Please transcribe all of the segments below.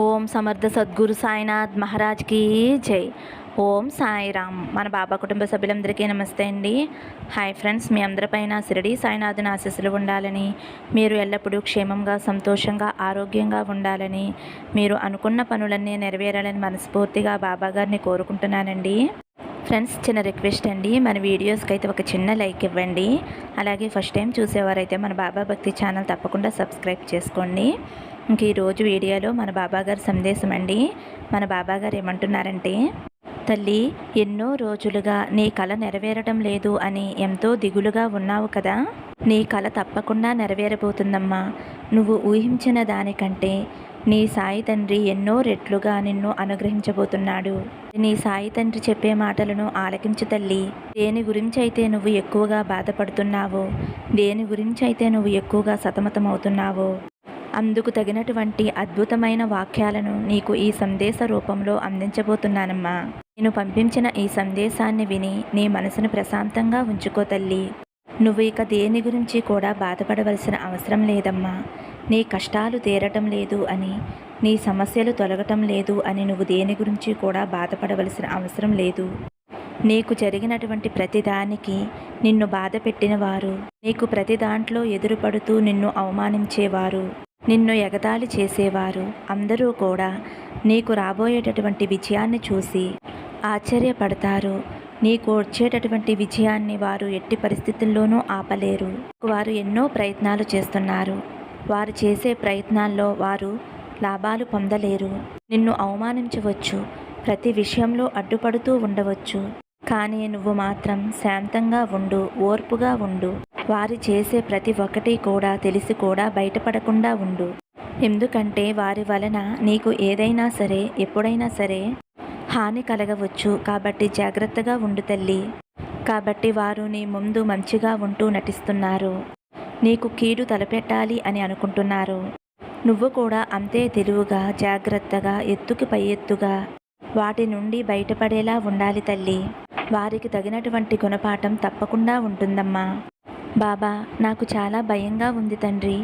ఓం సమర్థ సద్గురు సాయినాథ్ మహారాజ్కి జై. ఓం సాయిరామ్. మన బాబా కుటుంబ సభ్యులందరికీ నమస్తే అండి. హాయ్ ఫ్రెండ్స్, మీ అందరిపైన షిరిడి సాయినాథుని ఆశీస్సులు ఉండాలని, మీరు ఎల్లప్పుడూ క్షేమంగా, సంతోషంగా, ఆరోగ్యంగా ఉండాలని, మీరు అనుకున్న పనులన్నీ నెరవేరాలని మనస్ఫూర్తిగా బాబా గారిని కోరుకుంటున్నానండి. ఫ్రెండ్స్, చిన్న రిక్వెస్ట్ అండి, మన వీడియోస్కి అయితే ఒక చిన్న లైక్ ఇవ్వండి. అలాగే ఫస్ట్ టైం చూసేవారైతే మన బాబా భక్తి ఛానల్ తప్పకుండా సబ్స్క్రైబ్ చేసుకోండి. ఇంక ఈరోజు వీడియోలో మన బాబాగారి సందేశం అండి. మన బాబాగారు ఏమంటున్నారంటే, తల్లి, ఎన్నో రోజులుగా నీ కల నెరవేరడం లేదు అని ఎంతో దిగులుగా ఉన్నావు కదా. నీ కల తప్పకుండా నెరవేరబోతుందమ్మా. నువ్వు ఊహించిన దానికంటే నీ సాయి తండ్రి ఎన్నో రెట్లుగా నిన్ను అనుగ్రహించబోతున్నాడు. నీ సాయి తండ్రి చెప్పే మాటలను ఆలకించు తల్లి. దేని గురించి అయితే నువ్వు ఎక్కువగా బాధపడుతున్నావో, దేని గురించి అయితే నువ్వు ఎక్కువగా సతమతమవుతున్నావో, అందుకు తగినటువంటి అద్భుతమైన వాక్యాలను నీకు ఈ సందేశ రూపంలో అందించబోతున్నానమ్మా. నేను పంపించిన ఈ సందేశాన్ని విని నీ మనసును ప్రశాంతంగా ఉంచుకో తల్లి. నువ్వు ఇక దేని గురించి కూడా బాధపడవలసిన అవసరం లేదమ్మా. నీ కష్టాలు తీరటం లేదు అని, నీ సమస్యలు తొలగటం లేదు అని నువ్వు దేని గురించి కూడా బాధపడవలసిన అవసరం లేదు. నీకు జరిగినటువంటి ప్రతిదానికి నిన్ను బాధ పెట్టిన వారు, నీకు ప్రతి దాంట్లో ఎదురుపడుతూ నిన్ను అవమానించేవారు, నిన్ను ఎగతాళి చేసేవారు అందరూ కూడా నీకు రాబోయేటటువంటి విజయాన్ని చూసి ఆశ్చర్యపడతారు. నీకు వచ్చేటటువంటి విజయాన్ని వారు ఎట్టి పరిస్థితుల్లోనూ ఆపలేరు. వారు ఎన్నో ప్రయత్నాలు చేస్తున్నారు. వారు చేసే ప్రయత్నాల్లో వారు లాభాలు పొందలేరు. నిన్ను అవమానించవచ్చు, ప్రతి విషయంలో అడ్డుపడుతూ ఉండవచ్చు. కానీ నువ్వు మాత్రం శాంతంగా ఉండు, ఓర్పుగా ఉండు. వారి చేసే ప్రతి ఒక్కటి కూడా తెలిసి కూడా బయటపడకుండా ఉండు. ఎందుకంటే వారి వలన నీకు ఏదైనా సరే, ఎప్పుడైనా సరే హాని కలగవచ్చు. కాబట్టి జాగ్రత్తగా ఉండు తల్లి. కాబట్టి వారు నీ ముందు మంచిగా ఉంటూ నటిస్తున్నారు. నీకు కీడు తలపెట్టాలి అని అనుకుంటున్నారు. నువ్వు కూడా అంతే తెలివిగా, జాగ్రత్తగా, ఎత్తుకి పై ఎత్తుగా వాటి నుండి బయటపడేలా ఉండాలి తల్లి. వారికి తగినటువంటి గుణపాఠం తప్పకుండా ఉంటుందమ్మా. బాబా, నాకు చాలా భయంగా ఉంది తండ్రి.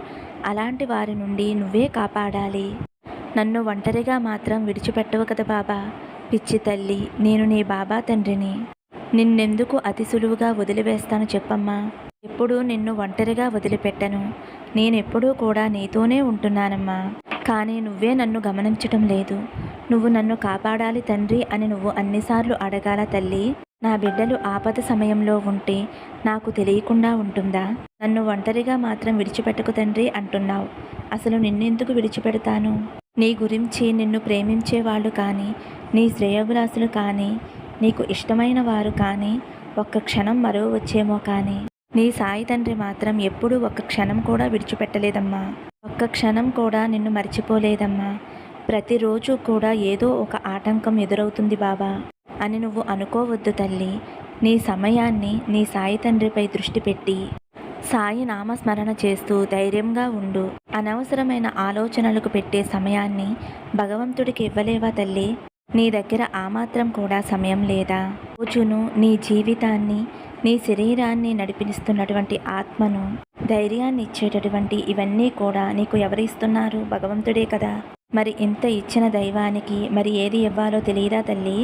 అలాంటి వారి నుండి నువ్వే కాపాడాలి. నన్ను ఒంటరిగా మాత్రం విడిచిపెట్టవు కదా బాబా. పిచ్చి తల్లి, నేను నీ బాబా తండ్రిని. నిన్నెందుకు అతి సులువుగా వదిలివేస్తాను చెప్పమ్మా. ఎప్పుడూ నిన్ను ఒంటరిగా వదిలిపెట్టను. నేనెప్పుడూ కూడా నీతోనే ఉంటున్నానమ్మా. కానీ నువ్వే నన్ను గమనించటం లేదు. నువ్వు నన్ను కాపాడాలి తండ్రి అని నువ్వు అన్నిసార్లు అడగాల తల్లి. నా బిడ్డలు ఆపద సమయంలో ఉంటే నాకు తెలియకుండా ఉంటుందా? నన్ను ఒంటరిగా మాత్రం విడిచిపెట్టకు తండ్రి అంటున్నావు. అసలు నిన్నెందుకు విడిచిపెడతాను? నీ గురించి నిన్ను ప్రేమించే వాళ్ళు కానీ, నీ శ్రేయోభిలాసులు కానీ, నీకు ఇష్టమైన వారు కానీ ఒక్క క్షణం మరవచ్చేమో కానీ నీ సాయి తండ్రి మాత్రం ఎప్పుడూ ఒక్క క్షణం కూడా విడిచిపెట్టలేదమ్మా. ఒక్క క్షణం కూడా నిన్ను మర్చిపోలేదమ్మా. ప్రతిరోజు కూడా ఏదో ఒక ఆటంకం ఎదురవుతుంది బాబా అని నువ్వు అనుకోవద్దు తల్లి. నీ సమయాన్ని నీ సాయి తండ్రిపై దృష్టి పెట్టి సాయి నామస్మరణ చేస్తూ ధైర్యంగా ఉండు. అనవసరమైన ఆలోచనలకు పెట్టే సమయాన్ని భగవంతుడికి ఇవ్వలేవా తల్లి? నీ దగ్గర ఆ మాత్రం కూడా సమయం లేదా? రోజును నీ జీవితాన్ని, నీ శరీరాన్ని నడిపిస్తున్నటువంటి ఆత్మను, ధైర్యాన్ని ఇచ్చేటటువంటి ఇవన్నీ కూడా నీకు ఎవరు ఇస్తున్నారు? భగవంతుడే కదా. మరి ఇంత ఇచ్చిన దైవానికి మరి ఏది ఇవ్వాలో తెలియదా తల్లి?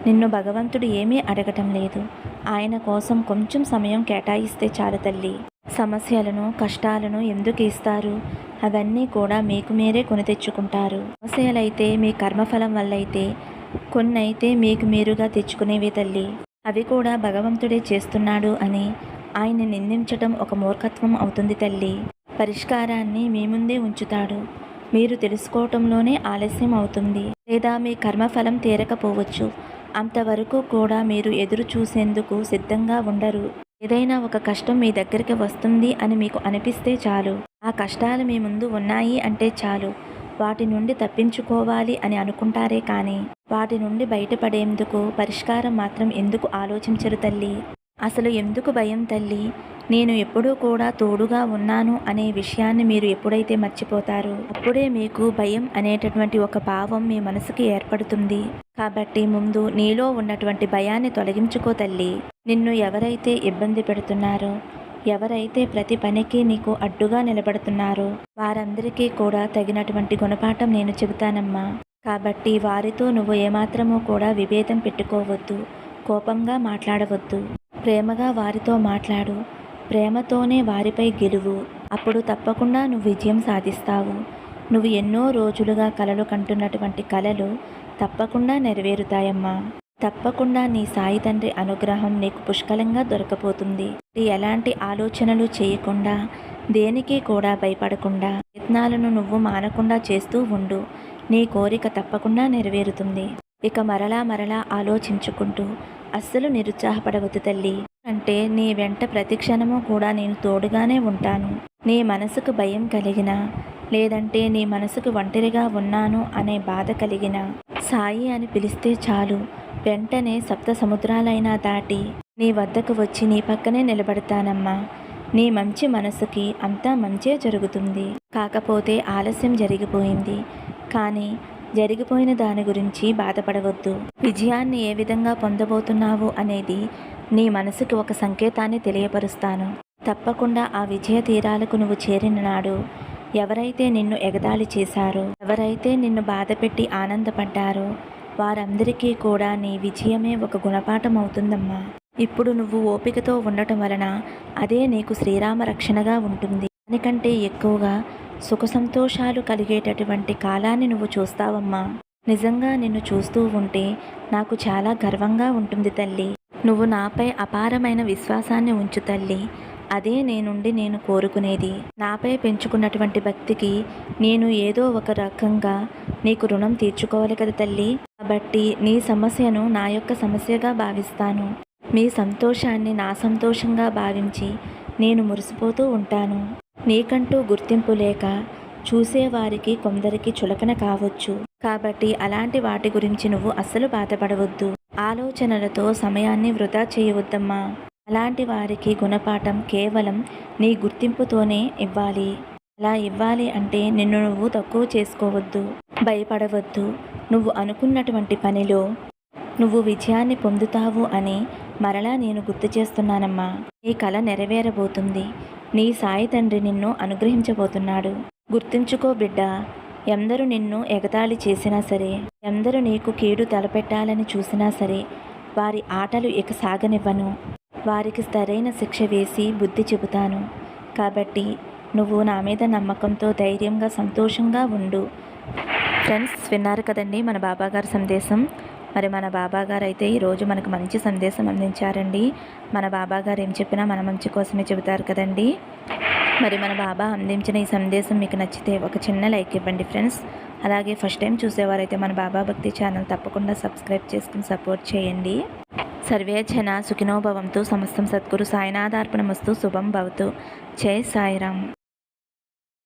నిన్ను భగవంతుడు ఏమీ అడగటం లేదు. ఆయన కోసం కొంచెం సమయం కేటాయిస్తే చాలు తల్లి. సమస్యలను, కష్టాలను ఎందుకు ఇస్తారు? అవన్నీ కూడా మీకు మీరే కొని తెచ్చుకుంటారు. సమస్యలైతే మీ కర్మఫలం వల్ల అయితే, కొన్ని అయితే మీకు మీరుగా తెచ్చుకునేవి తల్లి. అవి కూడా భగవంతుడే చేస్తున్నాడు అని ఆయన నిందించటం ఒక మూర్ఖత్వం అవుతుంది తల్లి. పరిష్కారాన్ని మీ ముందే ఉంచుతాడు. మీరు తెలుసుకోవటంలోనే ఆలస్యం అవుతుంది. లేదా మీ కర్మఫలం తీరకపోవచ్చు. అంతవరకు కూడా మీరు ఎదురు చూసేందుకు సిద్ధంగా ఉండరు. ఏదైనా ఒక కష్టం మీ దగ్గరికి వస్తుంది అని మీకు అనిపిస్తే చాలు. ఆ కష్టాలు మీ ముందు ఉన్నాయి అంటే చాలు. వాటి నుండి తప్పించుకోవాలి అని అనుకుంటారే కానీ వాటి నుండి బయటపడేందుకు పరిష్కారం మాత్రం ఎందుకు ఆలోచించరు తల్లి? అసలు ఎందుకు భయం తల్లి? నేను ఎప్పుడూ కూడా తోడుగా ఉన్నాను అనే విషయాన్ని మీరు ఎప్పుడైతే మర్చిపోతారో అప్పుడే మీకు భయం అనేటటువంటి ఒక భావం మీ మనసుకి ఏర్పడుతుంది. కాబట్టి ముందు నీలో ఉన్నటువంటి భయాన్ని తొలగించుకో తల్లి. నిన్ను ఎవరైతే ఇబ్బంది పెడుతున్నారో, ఎవరైతే ప్రతి పనికి నీకు అడ్డుగా నిలబడుతున్నారో వారందరికీ కూడా తగినటువంటి గుణపాఠం నేను చెబుతానమ్మా. కాబట్టి వారితో నువ్వు ఏమాత్రమూ కూడా విభేదం పెట్టుకోవద్దు. కోపంగా మాట్లాడవద్దు. ప్రేమగా వారితో మాట్లాడు. ప్రేమతోనే వారిపై గెలువు. అప్పుడు తప్పకుండా నువ్వు విజయం సాధిస్తావు. నువ్వు ఎన్నో రోజులుగా కలలు కంటున్నటువంటి కలలు తప్పకుండా నెరవేరుతాయమ్మా. తప్పకుండా నీ సాయి తండ్రి అనుగ్రహం నీకు పుష్కలంగా దొరకపోతుంది. ఎలాంటి ఆలోచనలు చేయకుండా, దేనికి కూడా భయపడకుండా ప్రయత్నాలను నువ్వు మానకుండా చేస్తూ ఉండు. నీ కోరిక తప్పకుండా నెరవేరుతుంది. ఇక మరలా ఆలోచించుకుంటూ అస్సలు నిరుత్సాహపడవద్దు తల్లి. అంటే నీ వెంట ప్రతి క్షణము కూడా నేను తోడుగానే ఉంటాను. నీ మనసుకు భయం కలిగినా, లేదంటే నీ మనసుకు ఒంటరిగా ఉన్నాను అనే బాధ కలిగినా సాయి అని పిలిస్తే చాలు, వెంటనే సప్త సముద్రాలైనా దాటి నీ వద్దకు వచ్చి నీ పక్కనే నిలబడతానమ్మా. నీ మంచి మనసుకి అంతా మంచే జరుగుతుంది. కాకపోతే ఆలస్యం జరిగిపోయింది. కానీ జరిగిపోయిన దాని గురించి బాధపడవద్దు. విజయాన్ని ఏ విధంగా పొందబోతున్నావు అనేది నీ మనసుకి ఒక సంకేతాన్ని తెలియపరుస్తాను. తప్పకుండా ఆ విజయ తీరాలకు నువ్వు చేరిన నాడు ఎవరైతే నిన్ను ఎగతాళి చేశారో, ఎవరైతే నిన్ను బాధపెట్టి ఆనందపడ్డారో వారందరికీ కూడా నీ విజయమే ఒక గుణపాఠం అవుతుందమ్మా. ఇప్పుడు నువ్వు ఓపికతో ఉండటం వలన అదే నీకు శ్రీరామ రక్షణగా ఉంటుంది. దానికంటే ఎక్కువగా సుఖ సంతోషాలు కలిగేటటువంటి కాలాన్ని నువ్వు చూస్తావమ్మా. నిజంగా నిన్ను చూస్తూ ఉంటే నాకు చాలా గర్వంగా ఉంటుంది తల్లి. నువ్వు నాపై అపారమైన విశ్వాసాన్ని ఉంచు తల్లి. అదే నేను కోరుకునేది. నాపై పెంచుకున్నటువంటి భక్తికి నేను ఏదో ఒక రకంగా నీకు రుణం తీర్చుకోవాలి కదా తల్లి. కాబట్టి నీ సమస్యను నా యొక్క సమస్యగా భావిస్తాను. మీ సంతోషాన్ని నా సంతోషంగా భావించి నేను మురిసిపోతూ ఉంటాను. నీకంటూ గుర్తింపు లేక చూసేవారికి కొందరికి చులకన కావచ్చు. కాబట్టి అలాంటి వాటి గురించి నువ్వు అస్సలు బాధపడవద్దు. ఆలోచనలతో సమయాన్ని వృధా చేయవద్దమ్మా. అలాంటి వారికి గుణపాఠం కేవలం నీ గుర్తింపుతోనే ఇవ్వాలి. అలా ఇవ్వాలి అంటే నిన్ను నువ్వు తక్కువ చేసుకోవద్దు. భయపడవద్దు. నువ్వు అనుకున్నటువంటి పనిలో నువ్వు విజయాన్ని పొందుతావు అని మరలా నేను గుర్తు చేస్తున్నానమ్మా. నీ కల నెరవేరబోతుంది. నీ సాయి తండ్రి నిన్ను అనుగ్రహించబోతున్నాడు. గుర్తుంచుకో బిడ్డ. ఎందరు నిన్ను ఎగతాళి చేసినా సరే, ఎందరు నీకు కీడు తలపెట్టాలని చూసినా సరే వారి ఆటలు ఇక సాగనివ్వను. వారికి సరైన శిక్ష వేసి బుద్ధి చెబుతాను. కాబట్టి నువ్వు నా మీద నమ్మకంతో ధైర్యంగా సంతోషంగా ఉండు. ఫ్రెండ్స్, విన్నారు కదండి మన బాబాగారి సందేశం. మరి మన బాబాగారు అయితే ఈరోజు మనకు మంచి సందేశం అందించారండి. మన బాబాగారు ఏం చెప్పినా మన మంచి కోసమే చెబుతారు కదండి. మరి మన బాబా అందించిన ఈ సందేశం మీకు నచ్చితే ఒక చిన్న లైక్ ఇవ్వండి ఫ్రెండ్స్. అలాగే ఫస్ట్ టైం చూసేవారైతే మన బాబా భక్తి ఛానల్ తప్పకుండా సబ్స్క్రైబ్ చేసుకుని సపోర్ట్ చేయండి. సర్వే జన సుఖినో భవంతు. సమస్తం సద్గురు సాయినాథార్పణమస్తు. శుభం భవతు. జై సాయిరామ్.